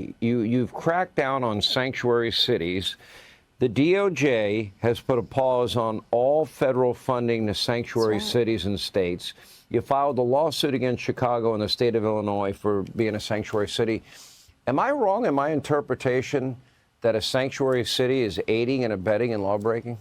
Bondi, you've cracked down on sanctuary cities. The DOJ has put a pause on all federal funding to sanctuary cities and states. You filed a lawsuit against Chicago and the state of Illinois for being a sanctuary city. Am I wrong in my interpretation that a sanctuary city is aiding and abetting in lawbreaking?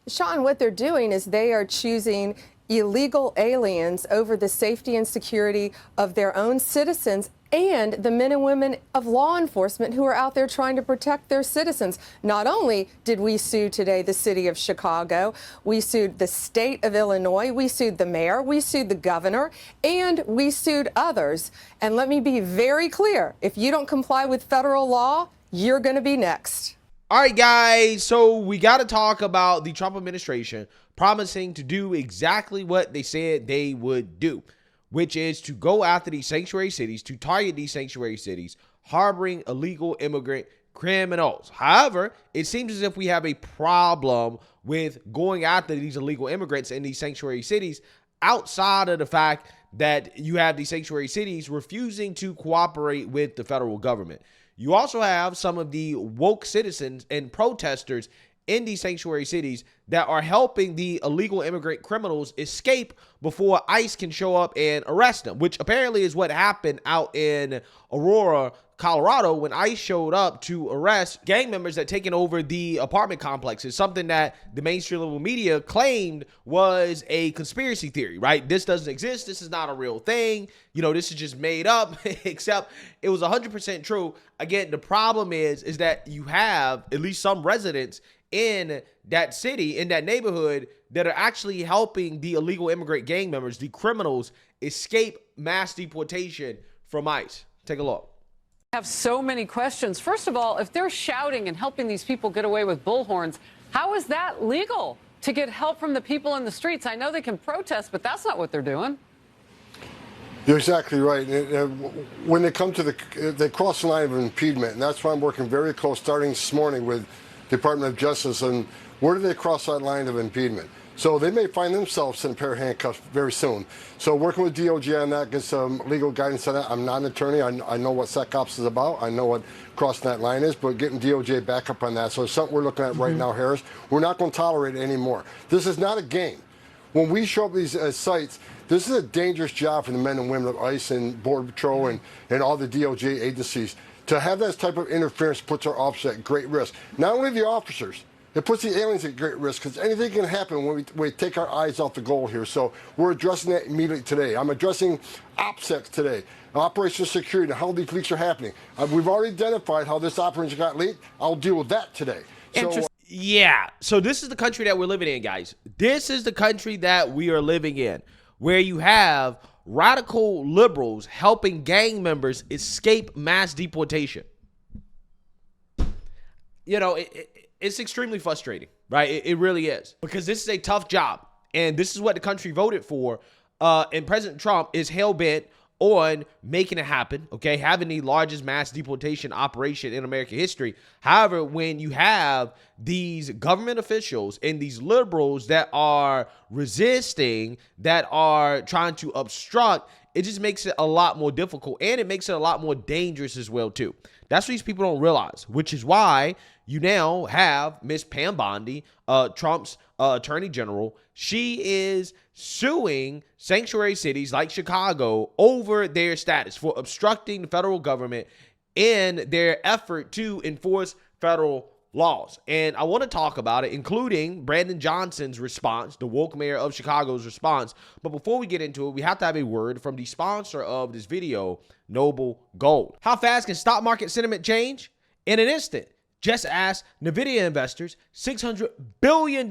Sean, what they're doing is they are choosing illegal aliens over the safety and security of their own citizens and the men and women of law enforcement who are out there trying to protect their citizens. Not only did we sue today the city of Chicago, we sued the state of Illinois, we sued the mayor, we sued the governor, and we sued others. And let me be very clear, if you don't comply with federal law, you're going to be next. All right, guys, so we got to talk about the Trump administration promising to do exactly what they said they would do, which is to go after these sanctuary cities, to target these sanctuary cities, harboring illegal immigrant criminals. However, it seems as if we have a problem with going after these illegal immigrants in these sanctuary cities outside of the fact that you have these sanctuary cities refusing to cooperate with the federal government. You also have some of the woke citizens and protesters in these sanctuary cities that are helping the illegal immigrant criminals escape before ICE can show up and arrest them, which apparently is what happened out in Aurora, Colorado, when ICE showed up to arrest gang members that taken over the apartment complexes, something that the mainstream level media claimed was a conspiracy theory, right? This doesn't exist. This is not a real thing. You know, this is just made up, except it was 100% true. Again, the problem is that you have at least some residents in that city, in that neighborhood, that are actually helping the illegal immigrant gang members, the criminals, escape mass deportation from ICE. Take a look. I have so many questions. First of all, if they're shouting and helping these people get away with bullhorns, how is that legal to get help from the people in the streets? I know they can protest, but that's not what they're doing. You're exactly right. When they come to they cross the line of impediment, and that's why I'm working very close, starting this morning with Department of Justice, and where do they cross that line of impediment? So they may find themselves in a pair of handcuffs very soon. So working with DOJ on that, get some legal guidance on that. I'm not an attorney. I know what SecOps is about. I know what crossing that line is, but getting DOJ back up on that. So it's something we're looking at right now, Harris. We're not going to tolerate it anymore. This is not a game. When we show up these sites, this is a dangerous job for the men and women of ICE and Border Patrol and all the DOJ agencies. To have that type of interference puts our officers at great risk. Not only the officers, it puts the aliens at great risk because anything can happen when we take our eyes off the goal here. So we're addressing that immediately today. I'm addressing OPSEC today, operational security, how these leaks are happening. We've already identified how this operation got leaked. I'll deal with that today. Yeah, so this is the country that we're living in, guys. This is the country that we are living in, where you have radical liberals helping gang members escape mass deportation. You know, it's extremely frustrating, right? It really is, because this is a tough job, and this is what the country voted for. And President Trump is hell-bent on making it happen, okay, having the largest mass deportation operation in American history. However, when you have these government officials and these liberals that are resisting, that are trying to obstruct, it just makes it a lot more difficult, and it makes it a lot more dangerous as well, too. That's what these people don't realize, which is why you now have Miss Pam Bondi, Trump's attorney general. She is suing sanctuary cities like Chicago over their status for obstructing the federal government in their effort to enforce federal laws. And I want to talk about it, including Brandon Johnson's response, the woke mayor of Chicago's response. But before we get into it, we have to have a word from the sponsor of this video, Noble Gold. How fast can stock market sentiment change? In an instant. Just ask NVIDIA investors. $600 billion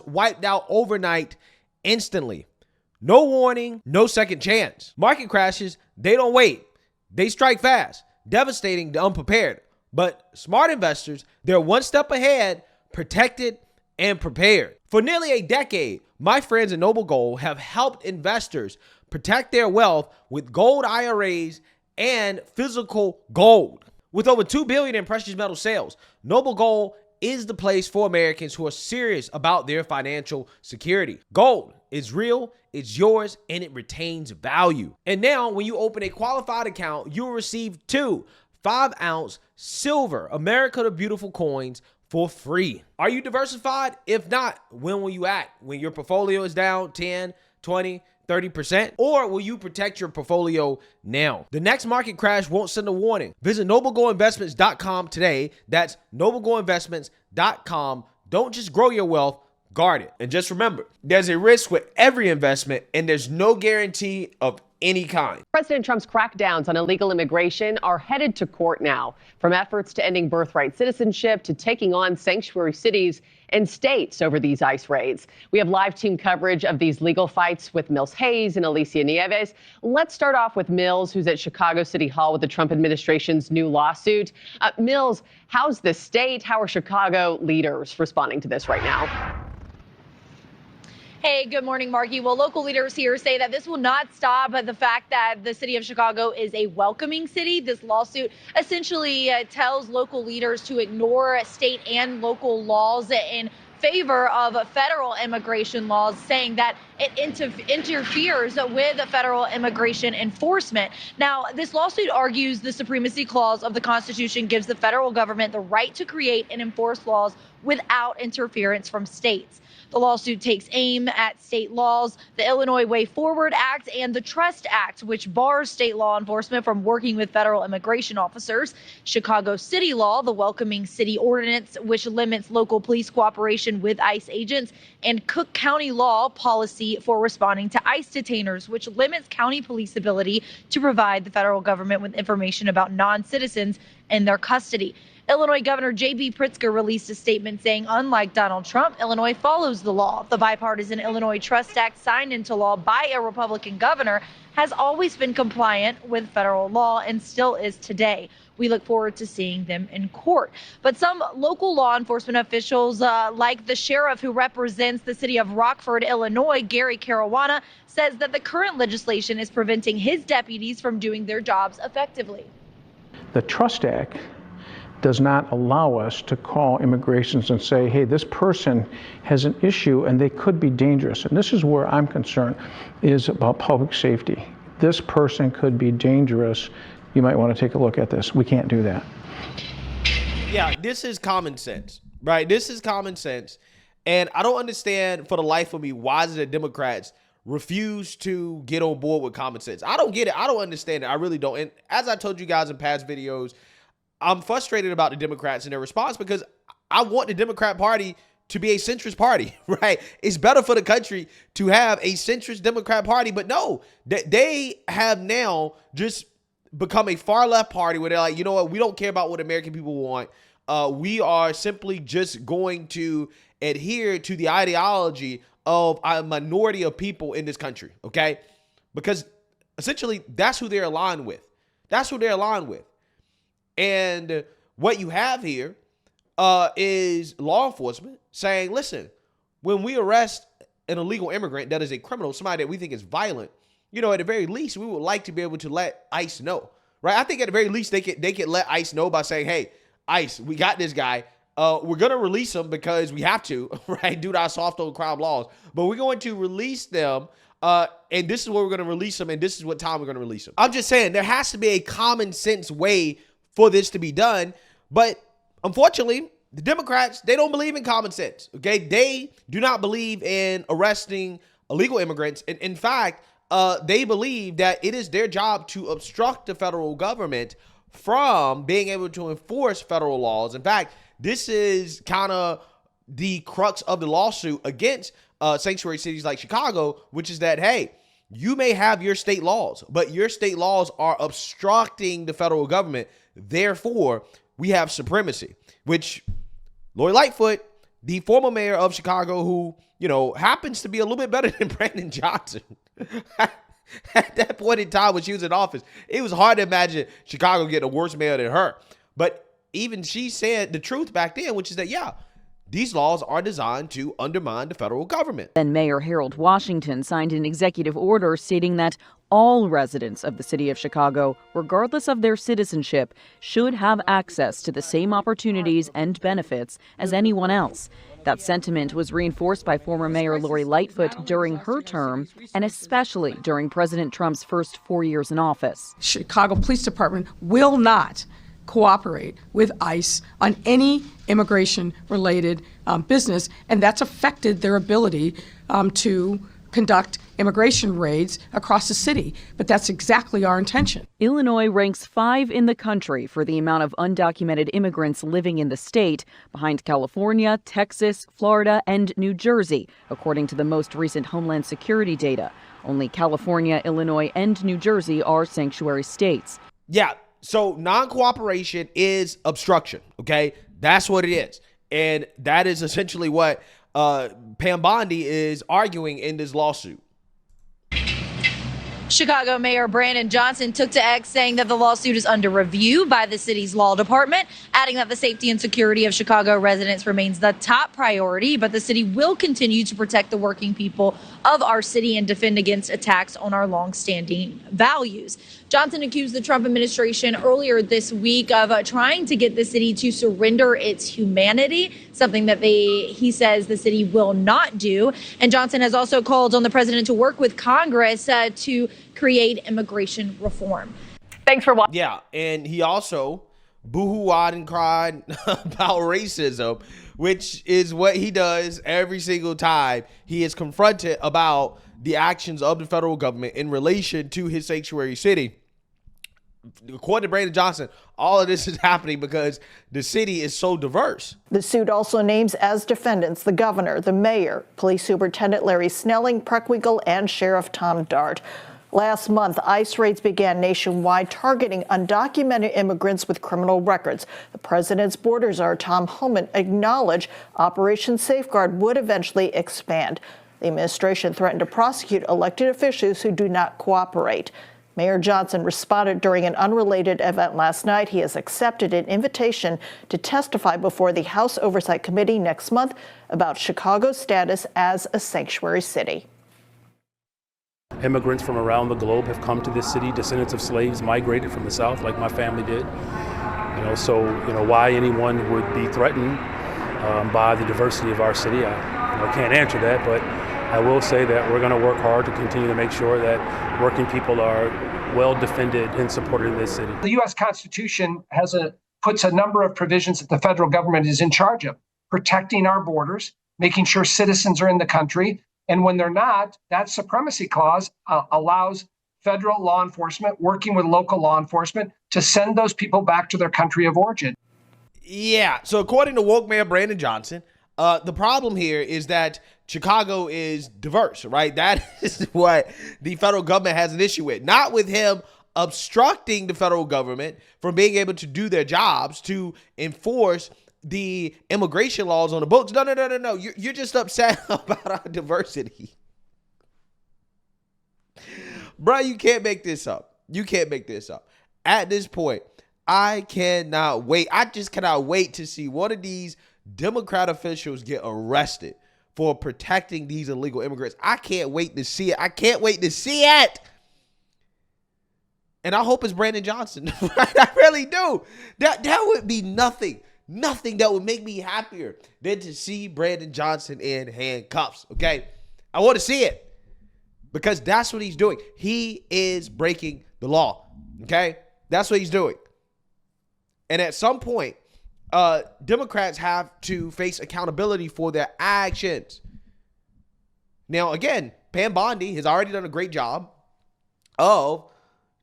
wiped out overnight instantly. No warning, no second chance. Market crashes, they don't wait. They strike fast, devastating the unprepared. But smart investors, they're one step ahead, protected and prepared. For nearly a decade, my friends at Noble Gold have helped investors protect their wealth with gold IRAs and physical gold. With over $2 billion in precious metal sales, Noble Gold is the place for Americans who are serious about their financial security. Gold is real, it's yours, and it retains value. And now, when you open a qualified account, you'll receive 2 5-ounce silver America the Beautiful coins for free. Are you diversified? If not, when will you act? When your portfolio is down 10, 20, 30%? Or will you protect your portfolio now? The next market crash won't send a warning. Visit noblegoinvestments.com today. That's noblegoinvestments.com. Don't just grow your wealth, guard it. And just remember, there's a risk with every investment and there's no guarantee of any kind. President Trump's crackdowns on illegal immigration are headed to court now. From efforts to ending birthright citizenship to taking on sanctuary cities and states over these ICE raids. We have live team coverage of these legal fights with Mills Hayes and Alicia Nieves. Let's start off with Mills, who's at Chicago City Hall with the Trump administration's new lawsuit. Mills, how's the state? How are Chicago leaders responding to this right now? Hey, good morning, Marky. Well, local leaders here say that this will not stop the fact that the city of Chicago is a welcoming city. This lawsuit essentially tells local leaders to ignore state and local laws in favor of federal immigration laws, saying that it interferes with federal immigration enforcement. Now, this lawsuit argues the supremacy clause of the Constitution gives the federal government the right to create and enforce laws without interference from states. The lawsuit takes aim at state laws, the Illinois Way Forward Act and the Trust Act, which bars state law enforcement from working with federal immigration officers, Chicago City Law, the Welcoming City Ordinance, which limits local police cooperation with ICE agents, and Cook County Law policy for responding to ICE detainers, which limits county police ability to provide the federal government with information about non-citizens in their custody. Illinois Governor J.B. Pritzker released a statement saying, unlike Donald Trump, Illinois follows the law. The bipartisan Illinois Trust Act, signed into law by a Republican governor, has always been compliant with federal law and still is today. We look forward to seeing them in court. But some local law enforcement officials, like the sheriff who represents the city of Rockford, Illinois, Gary Caruana, says that the current legislation is preventing his deputies from doing their jobs effectively. The Trust Act does not allow us to call immigrations and say, hey, this person has an issue and they could be dangerous. And this is where I'm concerned, is about public safety. This person could be dangerous. You might want to take a look at this. We can't do that. Yeah, this is common sense, right? This is common sense. And I don't understand for the life of me why the Democrats refuse to get on board with common sense. I don't get it. I don't understand it. I really don't. And as I told you guys in past videos, I'm frustrated about the Democrats and their response because I want the Democrat Party to be a centrist party, right? It's better for the country to have a centrist Democrat Party, but no, they have now just become a far left party where they're like, you know what? We don't care about what American people want. We are simply just going to adhere to the ideology of a minority of people in this country, okay? Because essentially that's who they're aligned with. That's who they're aligned with. And what you have here is law enforcement saying, listen, when we arrest an illegal immigrant that is a criminal, somebody that we think is violent, you know, at the very least, we would like to be able to let ICE know, right? I think at the very least, they could let ICE know by saying, hey, ICE, we got this guy. We're going to release him because we have to, right, due to our soft on crime laws. But we're going to release them, and this is where we're going to release them, and this is what time we're going to release them. I'm just saying there has to be a common sense way for this to be done. But unfortunately, the Democrats, they don't believe in common sense, okay? They do not believe in arresting illegal immigrants. And in fact, they believe that it is their job to obstruct the federal government from being able to enforce federal laws. In fact, this is kind of the crux of the lawsuit against sanctuary cities like Chicago, which is that, hey, you may have your state laws, but your state laws are obstructing the federal government. Therefore, we have supremacy, which Lori Lightfoot, the former mayor of Chicago, who, you know, happens to be a little bit better than Brandon Johnson. At that point in time when she was in office, it was hard to imagine Chicago getting a worse mayor than her. But even she said the truth back then, which is that, yeah, these laws are designed to undermine the federal government. Then Mayor Harold Washington signed an executive order stating that all residents of the city of Chicago, regardless of their citizenship, should have access to the same opportunities and benefits as anyone else. That sentiment was reinforced by former Mayor Lori Lightfoot during her term, and especially during President Trump's first 4 years in office. Chicago Police Department will not cooperate with ICE on any immigration-related business, and that's affected their ability to conduct immigration raids across the city. But that's exactly our intention. Illinois ranks 5 in the country for the amount of undocumented immigrants living in the state, behind California, Texas, Florida, and New Jersey, according to the most recent Homeland Security data. Only California, Illinois, and New Jersey are sanctuary states. Yeah, so non-cooperation is obstruction, okay? That's what it is. And that is essentially what Pam Bondi is arguing in this lawsuit. Chicago Mayor Brandon Johnson took to X saying that the lawsuit is under review by the city's law department, adding that the safety and security of Chicago residents remains the top priority, but the city will continue to protect the working people of our city and defend against attacks on our longstanding values. Johnson accused the Trump administration earlier this week of trying to get the city to surrender its humanity, something that he says the city will not do. And Johnson has also called on the president to work with Congress to create immigration reform. Thanks for watching. Yeah, and he also boo-hooed and cried about racism, which is what he does every single time he is confronted about the actions of the federal government in relation to his sanctuary city. According to Brandon Johnson, all of this is happening because the city is so diverse. The suit also names as defendants the governor, the mayor, police superintendent Larry Snelling, Preckwinkle, and Sheriff Tom Dart. Last month, ICE raids began nationwide targeting undocumented immigrants with criminal records. The president's border czar, Tom Homan, acknowledged Operation Safeguard would eventually expand. The administration threatened to prosecute elected officials who do not cooperate. Mayor Johnson responded during an unrelated event last night. He has accepted an invitation to testify before the House Oversight Committee next month about Chicago's status as a sanctuary city. Immigrants from around the globe have come to this city. Descendants of slaves migrated from the South, like my family did. So why anyone would be threatened by the diversity of our city, I can't answer that, but I will say that we're going to work hard to continue to make sure that working people are well defended and supported in this city. The U.S. Constitution puts a number of provisions that the federal government is in charge of, protecting our borders, making sure citizens are in the country. And when they're not, that supremacy clause allows federal law enforcement working with local law enforcement to send those people back to their country of origin. Yeah. So according to woke Mayor Brandon Johnson, the problem here is that Chicago is diverse, right? That is what the federal government has an issue with, not with him obstructing the federal government from being able to do their jobs to enforce the immigration laws on the books. No. You're just upset about our diversity. Bro, you can't make this up. You can't make this up. At this point, I cannot wait. I just cannot wait to see one of these Democrat officials get arrested for protecting these illegal immigrants. I can't wait to see it. I can't wait to see it. And I hope it's Brandon Johnson. I really do. That would be nothing that would make me happier than to see Brandon Johnson in handcuffs, okay? I want to see it because that's what he's doing. He is breaking the law, okay? That's what he's doing. And at some point, Democrats have to face accountability for their actions. Now, again, Pam Bondi has already done a great job of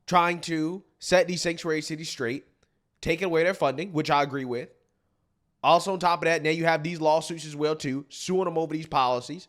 trying to set these sanctuary cities straight, taking away their funding, which I agree with. Also, on top of that, now you have these lawsuits as well, too, suing them over these policies.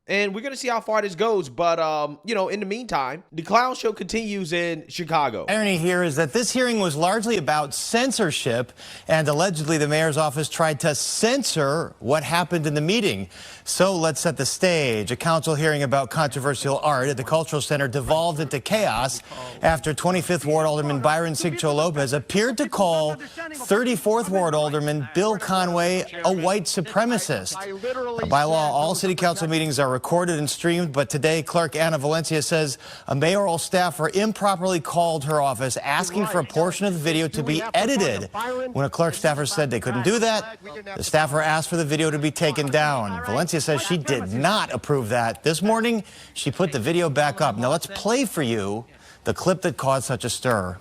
And we're going to see how far this goes. But, in the meantime, the clown show continues in Chicago. Irony here is that this hearing was largely about censorship, and allegedly the mayor's office tried to censor what happened in the meeting. So let's set the stage. A council hearing about controversial art at the Cultural Center devolved into chaos after 25th Ward Alderman Byron Sigcho Lopez appeared to call 34th Ward Alderman Bill Conway a white supremacist. By law, all city council meetings are recorded and streamed, but today clerk Anna Valencia says a mayoral staffer improperly called her office asking for a portion of the video to be edited. When a clerk staffer said they couldn't do that, the staffer asked for the video to be taken down. Valencia says she did not approve that. This morning, she put the video back up. Now let's play for you the clip that caused such a stir.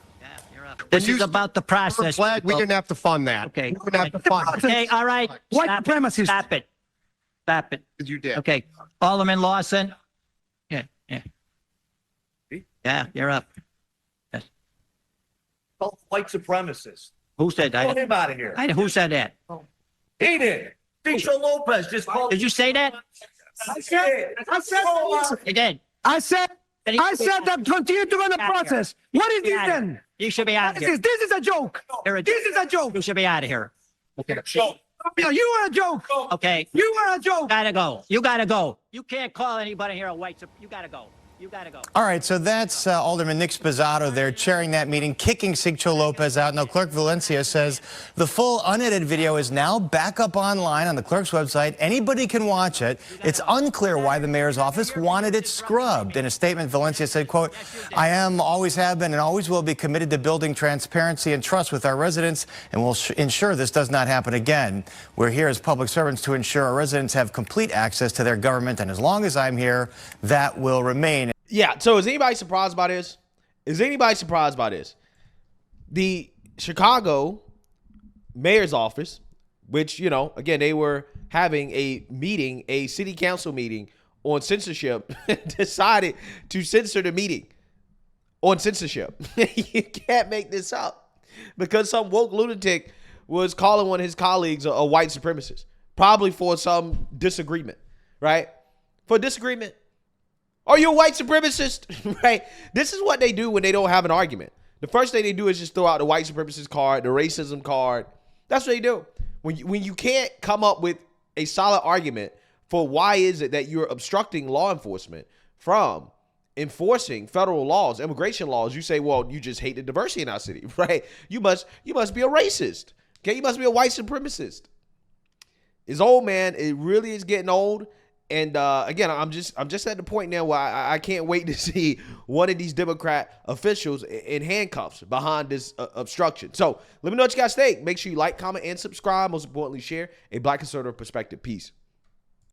This is about the process. Flag, we didn't have to fund that. Okay. We didn't have to fund it. Okay, all right. White Stop supremacists. it. Stop it. Stop it. You did. Okay. Alderman Lawson. Yeah, yeah. Yeah, you're up. Yes. White supremacists. Who said that? Get him out of here. Who said that? He did. Dicho Lopez just called. Did you say that? I said You did. I said that continue to run the process. What is this then? You should be out of here. This is a joke. This is a joke. You should be out of here. Okay. You are a joke. Okay. You are a joke. Gotta go. You gotta go. You can't call anybody here a white. You gotta go. You gotta go. All right, so that's Alderman Nick Sposato there chairing that meeting, kicking Sigcho Lopez out. Now, Clerk Valencia says the full unedited video is now back up online on the clerk's website. Anybody can watch it. It's unclear why the mayor's office wanted it scrubbed. In a statement, Valencia said, quote, I am, always have been, and always will be committed to building transparency and trust with our residents, and will ensure this does not happen again. We're here as public servants to ensure our residents have complete access to their government, and as long as I'm here, that will remain. Yeah, so is anybody surprised by this? Is anybody surprised by this? The Chicago mayor's office, which, you know, again, they were having a meeting, a city council meeting on censorship, decided to censor the meeting on censorship. You can't make this up because some woke lunatic was calling one of his colleagues a white supremacist, probably for some disagreement, right? For disagreement. Are you a white supremacist? Right? This is what they do when they don't have an argument. The first thing they do is just throw out the white supremacist card, the racism card. That's what they do. When you can't come up with a solid argument for why is it that you're obstructing law enforcement from enforcing federal laws, immigration laws, you say, well, you just hate the diversity in our city, right? You must be a racist. Okay, you must be a white supremacist. It's old, man. It really is getting old. And again, I'm just at the point now where I can't wait to see one of these Democrat officials in handcuffs behind this obstruction. So let me know what you guys think. Make sure you like, comment, and subscribe. Most importantly, share. A Black conservative perspective. Peace.